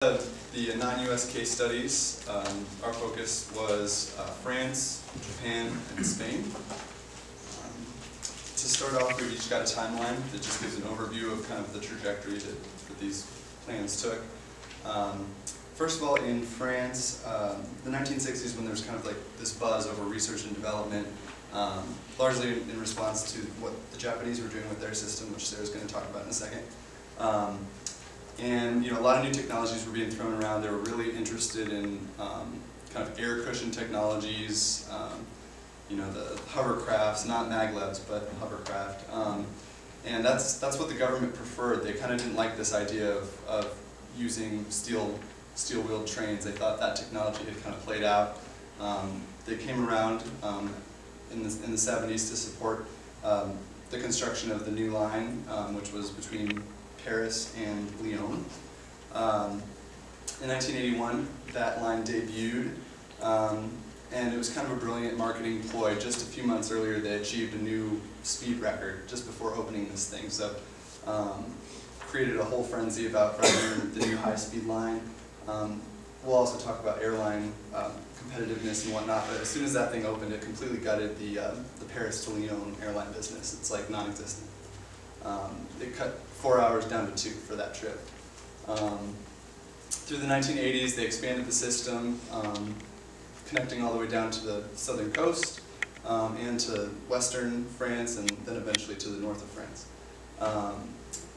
The non-US case studies, our focus was France, Japan, and Spain. To start off, we've each got a timeline that just gives an overview of kind of the trajectory that these plans took. First of all, in France, the 1960s, when there was kind of like this buzz over research and development, largely in response to what the Japanese were doing with their system, which Sarah's going to talk about in a second. And a lot of new technologies were being thrown around. They were really interested in kind of air cushion technologies, the hovercrafts, not maglevs, but hovercraft. And that's what the government preferred. They kind of didn't like this idea of using steel-wheeled trains. They thought that technology had kind of played out. They came around in the 70s to support the construction of the new line, which was between Paris and Lyon. In 1981, that line debuted, and it was kind of a brilliant marketing ploy. Just a few months earlier, they achieved a new speed record just before opening this thing. So, created a whole frenzy about running the new high-speed line. We'll also talk about airline competitiveness and whatnot, but as soon as that thing opened, it completely gutted the Paris to Lyon airline business. It's like non-existent. They cut 4 hours down to 2 for that trip. Through the 1980s, they expanded the system, connecting all the way down to the southern coast and to western France, and then eventually to the north of France.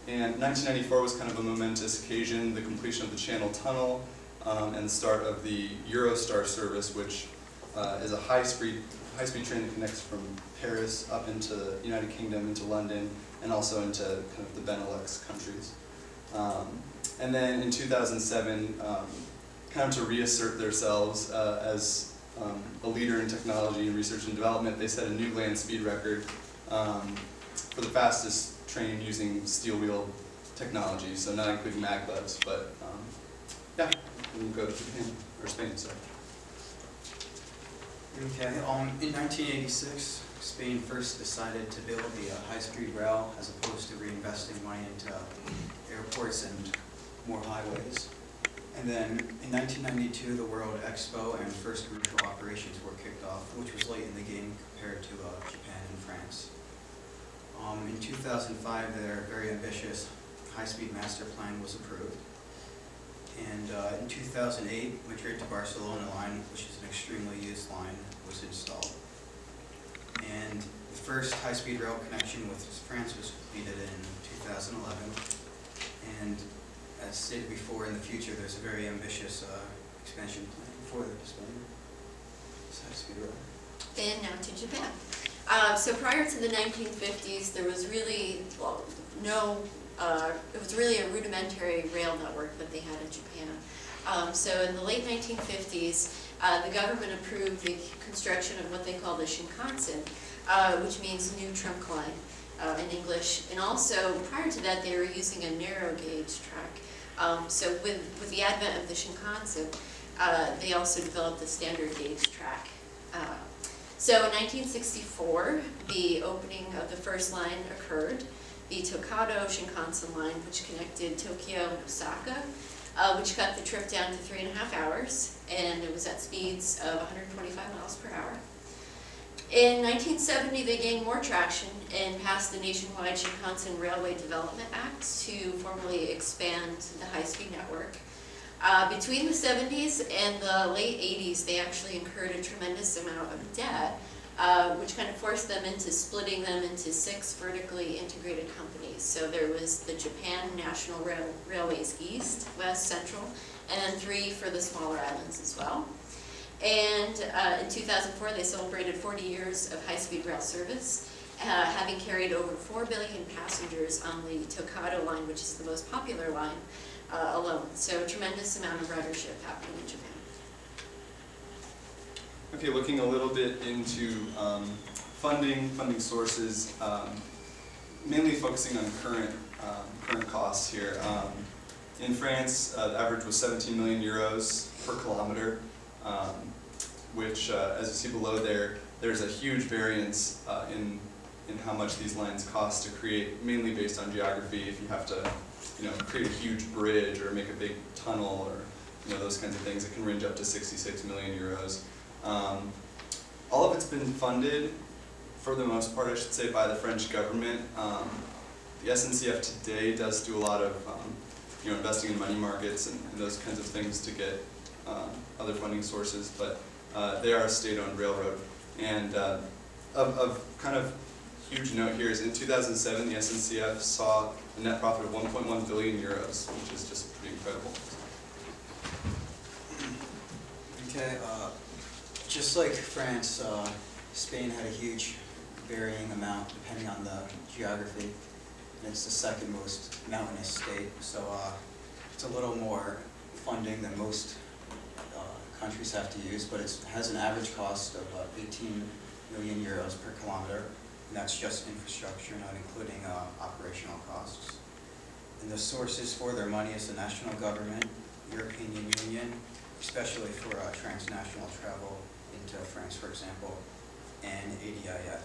And 1994 was kind of a momentous occasion, the completion of the Channel Tunnel and the start of the Eurostar service, which is a high-speed train that connects from Paris up into the United Kingdom, into London, and also into kind of the Benelux countries. And then in 2007, kind of to reassert themselves as a leader in technology and research and development, they set a new land speed record for the fastest train using steel wheel technology, so not including maglevs, but yeah, we'll go to Japan, or Spain, sorry. Okay, in 1986, Spain first decided to build the high-speed rail as opposed to reinvesting money into airports and more highways. And then in 1992, the World Expo and first commercial operations were kicked off, which was late in the game compared to Japan and France. In 2005, their very ambitious high-speed master plan was approved. And in 2008, Madrid to Barcelona line, which is an extremely used line, was installed. And the first high-speed rail connection with France was completed in 2011. And as stated before, in the future, there's a very ambitious expansion plan for this high-speed rail. And now to Japan. So prior to the 1950s, there was really, it was really a rudimentary rail network that they had in Japan. So in the late 1950s, the government approved the construction of what they call the Shinkansen, which means new trunk line in English. And also, prior to that, they were using a narrow gauge track. So with the advent of the Shinkansen, they also developed the standard gauge track. So in 1964, the opening of the first line occurred, the Tokado Shinkansen line, which connected Tokyo and Osaka, which cut the trip down to 3.5 hours, and it was at speeds of 125 miles per hour. In 1970, they gained more traction and passed the nationwide Shinkansen Railway Development Act to formally expand the high-speed network. Between the 70s and the late 80s, they actually incurred a tremendous amount of debt, which kind of forced them into splitting them into 6 vertically integrated companies. So there was the Japan National Railways East, West, Central, and then 3 for the smaller islands as well. And in 2004, they celebrated 40 years of high-speed rail service, having carried over 4 billion passengers on the Tokado line, which is the most popular line, alone. So a tremendous amount of ridership happening in Japan. Okay, looking a little bit into funding sources, mainly focusing on current costs here. In France, the average was 17 million euros per kilometer, which, as you see below there, there's a huge variance in how much these lines cost to create, mainly based on geography. If you have to create a huge bridge or make a big tunnel or those kinds of things. It can range up to 66 million euros. All of it's been funded, for the most part, I should say, by the French government. The SNCF today does do a lot of investing in money markets and those kinds of things to get other funding sources, but they are a state-owned railroad. And of kind of huge note here is in 2007, the SNCF saw a net profit of 1.1 billion euros, which is just pretty incredible. Okay, just like France, Spain had a huge varying amount depending on the geography, and it's the second most mountainous state, so it's a little more funding than most countries have to use, but it has an average cost of 18 million euros per kilometer, and that's just infrastructure, not including operational costs. And the sources for their money is the national government, European Union, especially for transnational travel into France, for example, and ADIF.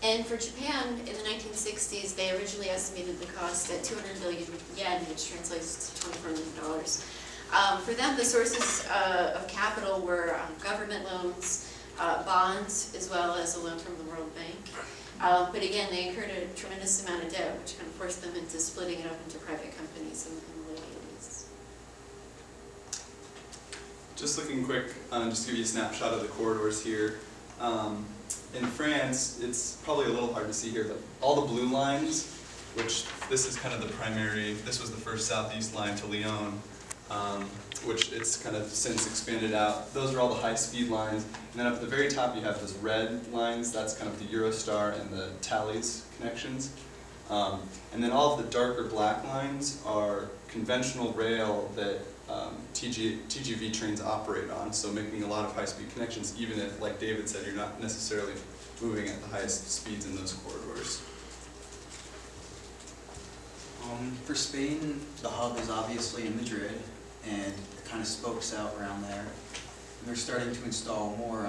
And for Japan, in the 1960s, they originally estimated the cost at 200 billion yen, which translates to $24 million. For them, the sources of capital were government loans, bonds, as well as a loan from the World Bank. But again, they incurred a tremendous amount of debt, which kind of forced them into splitting it up into private companies in the late 80s. Just looking quick, just to give you a snapshot of the corridors here. In France, it's probably a little hard to see here, but all the blue lines, which this is kind of the primary, this was the first southeast line to Lyon, which it's kind of since expanded out. Those are all the high-speed lines. And then up at the very top you have those red lines, that's kind of the Eurostar and the Thalys connections. And then all of the darker black lines are conventional rail that TGV trains operate on, so making a lot of high-speed connections, even if, like David said, you're not necessarily moving at the highest speeds in those corridors. For Spain, the hub is obviously in Madrid, and it kind of spokes out around there. And they're starting to install more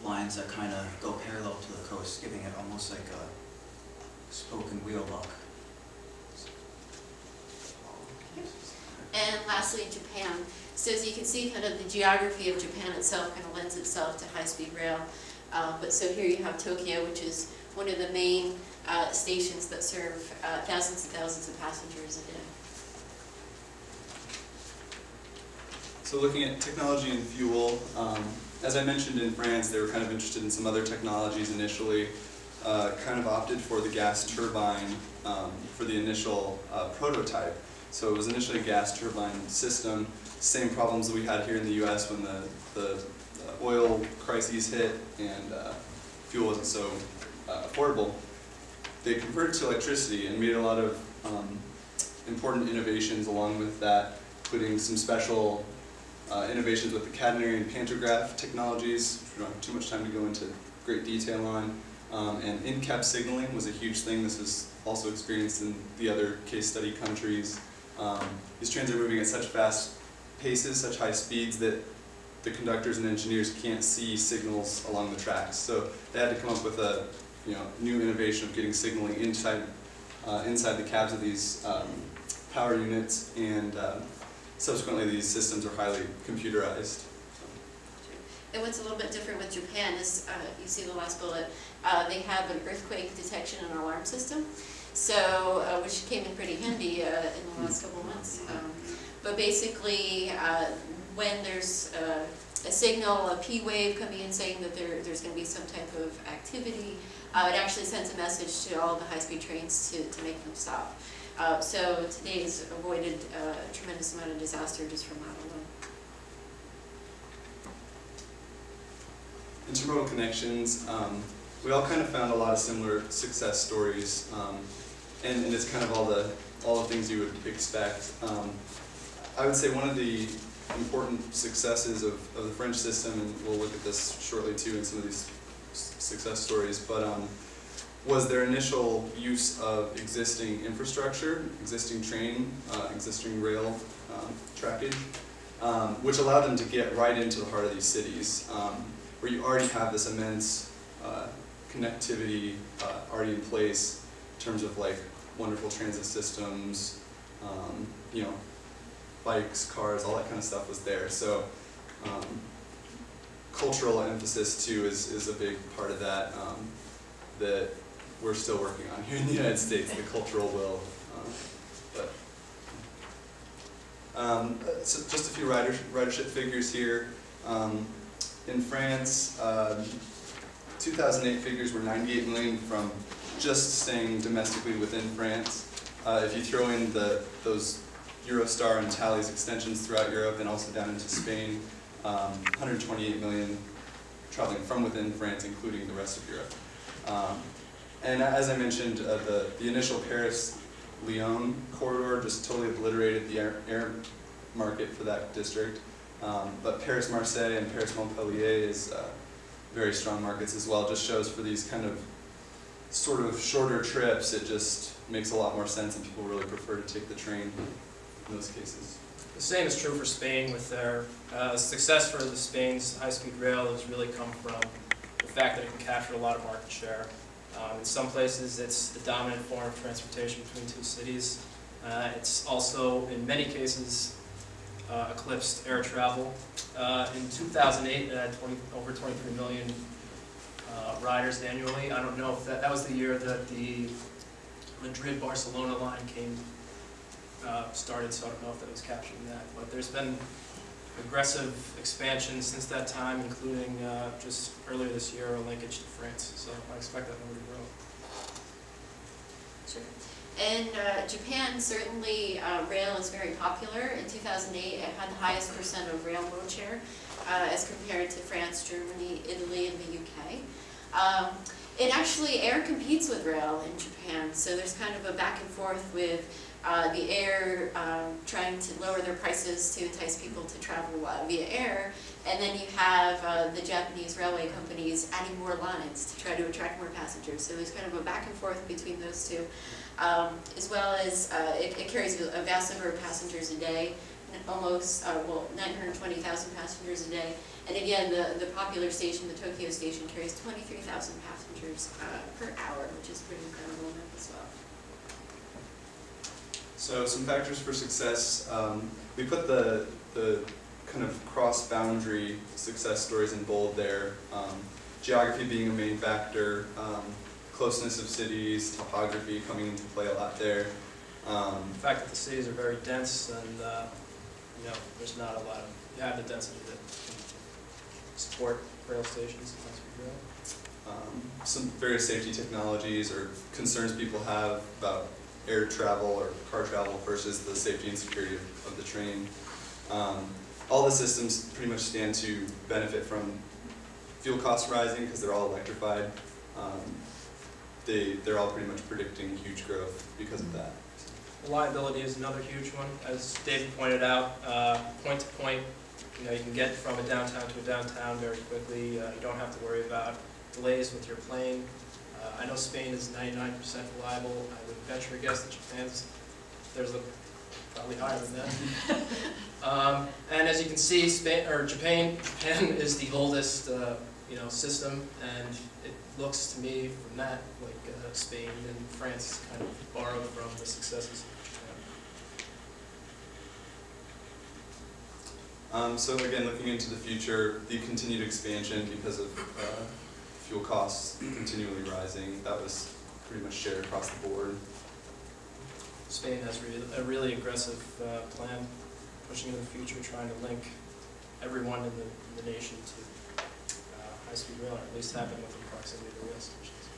lines that kind of go parallel to the coast, giving it almost like a spoke and wheel look. And lastly, Japan. So as you can see, kind of the geography of Japan itself kind of lends itself to high-speed rail. But so here you have Tokyo, which is one of the main stations that serve thousands and thousands of passengers a day. So looking at technology and fuel, as I mentioned in France, they were kind of interested in some other technologies initially, kind of opted for the gas turbine for the initial prototype. So it was initially a gas turbine system, same problems that we had here in the US when the oil crises hit and fuel wasn't so affordable. They converted to electricity and made a lot of important innovations along with that, including some special innovations with the catenary and pantograph technologies, which we don't have too much time to go into great detail on. And in-cab signaling was a huge thing. This is also experienced in the other case study countries. These trains are moving at such fast paces, such high speeds that the conductors and engineers can't see signals along the tracks. So they had to come up with a new innovation of getting signaling inside the cabs of these power units, and subsequently these systems are highly computerized. And what's a little bit different with Japan is, you see the last bullet, they have an earthquake detection and alarm system, so which came in pretty handy in the last couple of months. But basically, when there's a signal, a P wave coming in saying that there's going to be some type of activity, it actually sends a message to all the high-speed trains to make them stop. So today's avoided a tremendous amount of disaster just from that alone. Intermodal connections, we all kind of found a lot of similar success stories, and it's kind of all the things you would expect. I would say one of the important successes of the French system, and we'll look at this shortly too in some of these success stories, but was their initial use of existing infrastructure, existing train, existing rail trackage, which allowed them to get right into the heart of these cities, where you already have this immense connectivity already in place in terms of like wonderful transit systems, you know, bikes, cars, all that kind of stuff was there. So cultural emphasis too is a big part of that that we're still working on here in the United States, the cultural will. So just a few ridership figures here. In France, 2008 figures were 98 million from just staying domestically within France. If you throw in those Eurostar and Thalys extensions throughout Europe and also down into Spain, 128 million traveling from within France, including the rest of Europe. And as I mentioned, the initial Paris-Lyon corridor just totally obliterated the air market for that district. But Paris-Marseille and Paris-Montpellier is very strong markets as well. Just shows for these kind of sort of shorter trips, it just makes a lot more sense and people really prefer to take the train in those cases. The same is true for Spain with their success for the Spain's high-speed rail has really come from the fact that it can capture a lot of market share. In some places it's the dominant form of transportation between two cities. It's also, in many cases, eclipsed air travel. In 2008, it had over 23 million riders annually. I don't know if that was the year that the Madrid-Barcelona line started, so I don't know if that was capturing that. But there's been aggressive expansion since that time, including just earlier this year, a linkage to France. So I expect that number to grow. Sure. In Japan, certainly rail is very popular. In 2008, it had the highest percent of rail mode share as compared to France, Germany, Italy, and the UK. Air competes with rail in Japan, so there's kind of a back and forth with the air trying to lower their prices to entice people to travel via air, and then you have the Japanese railway companies adding more lines to try to attract more passengers. So there's kind of a back and forth between those two, as well as it carries a vast number of passengers a day, almost 920,000 passengers a day. And again, the popular station, the Tokyo station, carries 23,000 passengers per hour, which is pretty incredible enough as well. So some factors for success. We put the kind of cross-boundary success stories in bold there. Geography being a main factor, closeness of cities, topography coming into play a lot there. The fact that the cities are very dense and there's not a lot of, you have the density that can support rail stations and high-speed rail. Some various safety technologies or concerns people have about air travel or car travel versus the safety and security of the train. All the systems pretty much stand to benefit from fuel costs rising because they're all electrified. They're all pretty much predicting huge growth because of that. Reliability is another huge one. As David pointed out, point to point, you can get from a downtown to a downtown very quickly. You don't have to worry about delays with your plane. I know Spain is 99% reliable. I would venture a guess that there's probably higher than that. And as you can see, Japan is the oldest system, and it looks to me from that like Spain and France kind of borrowed from the successes of Japan. So again, looking into the future, the continued expansion because of fuel costs continually rising, that was pretty much shared across the board. Spain has a really aggressive plan pushing into the future, trying to link everyone in the nation to high-speed rail, or at least have it within proximity to rail stations.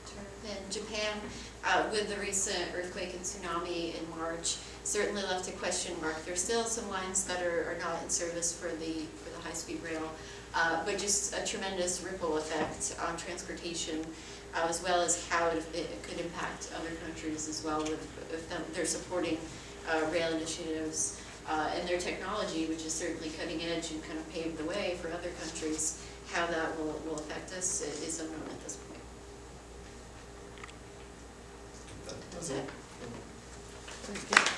Sure. And Japan, with the recent earthquake and tsunami in March, certainly left a question mark. There's still some lines that are not in service for the high-speed rail, but just a tremendous ripple effect on transportation, as well as how it could impact other countries as well if they're supporting rail initiatives and their technology, which is certainly cutting edge and kind of paved the way for other countries. How that will affect us is unknown at this point. That's it. Very good.